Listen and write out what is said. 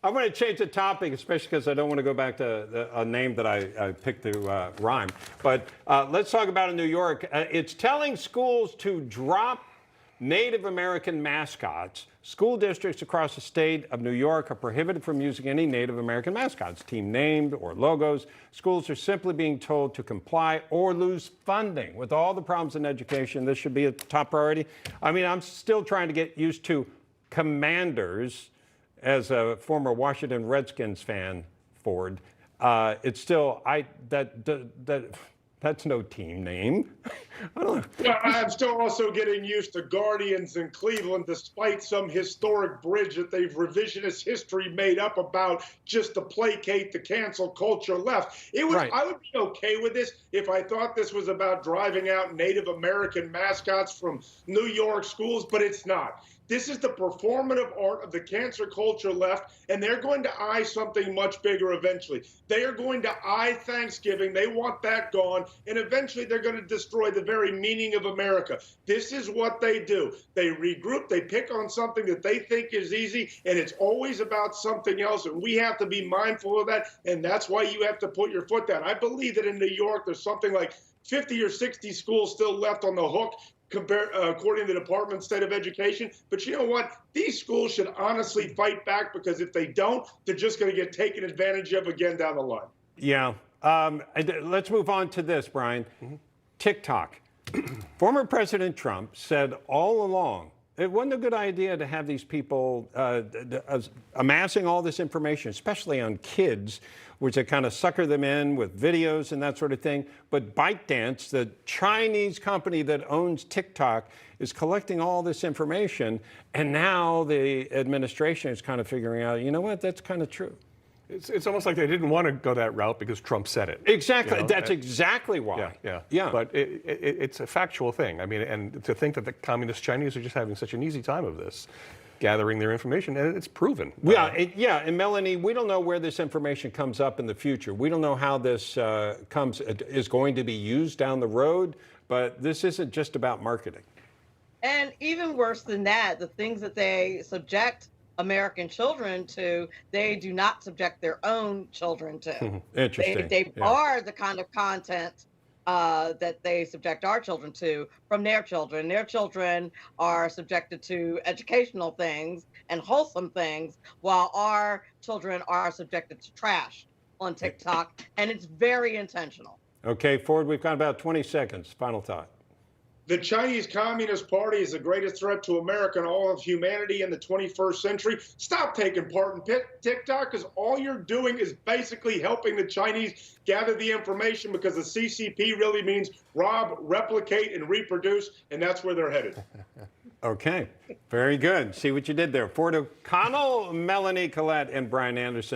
I'm going to change the topic, especially because I don't want to go back to a name that I picked to rhyme. But let's talk about in New York. It's telling schools to drop Native American mascots. School districts across the state of New York are prohibited from using any Native American mascots, team named or logos. Schools are simply being told to comply or lose funding. With all the problems in education, this should be a top priority. I mean, I'm still trying to get used to Commanders. As a former Washington Redskins fan, Ford, it's still that's no team name. I don't know. Yeah, I'm still also getting used to Guardians in Cleveland, despite some historic bridge that they've revisionist history made up about just to placate the cancel culture left. It was Right. I would be okay with this if I thought this was about driving out Native American mascots from New York schools, but it's not. This is the performative art of the cancer culture left, and they're going to eye something much bigger eventually. They are going to eye Thanksgiving. They want that gone, and eventually they're going to destroy the very meaning of America. This is what they do. They regroup, they pick on something that they think is easy, and it's always about something else, and we have to be mindful of that, and that's why you have to put your foot down. I believe that in New York, there's something like 50 or 60 schools still left on the hook, according to the Department of State of Education. But you know what? These schools should honestly fight back, because if they don't, they're just going to get taken advantage of again down the line. Yeah. Let's move on to this, Brian. TikTok. Former President Trump said all along it wasn't a good idea to have these people amassing all this information, especially on kids, which they kind of sucker them in with videos and that sort of thing. But ByteDance, the Chinese company that owns TikTok, is collecting all this information. And now the administration is kind of figuring out, you know what, that's kind of true. It's almost like they didn't want to go that route because Trump said it. Exactly. You know? That's exactly why. Yeah. But it's a factual thing. I mean, and to think that the communist Chinese are just having such an easy time of this, gathering their information, and it's proven. Yeah, and Melanie, we don't know where this information comes up in the future. We don't know how this is going to be used down the road, but this isn't just about marketing. And even worse than that, the things that they subject American children to, they do not subject their own children to. Interesting. They are the kind of content that they subject our children to from their children. Their children are subjected to educational things and wholesome things, while our children are subjected to trash on TikTok, and it's very intentional. Okay, Ford, we've got about 20 seconds. Final thought. The Chinese Communist Party is the greatest threat to America and all of humanity in the 21st century. Stop taking part in TikTok, because all you're doing is basically helping the Chinese gather the information, because the CCP really means rob, replicate, and reproduce, and that's where they're headed. Okay, very good. See what you did there. Ford O'Connell, Melanie Collette, and Brian Anderson.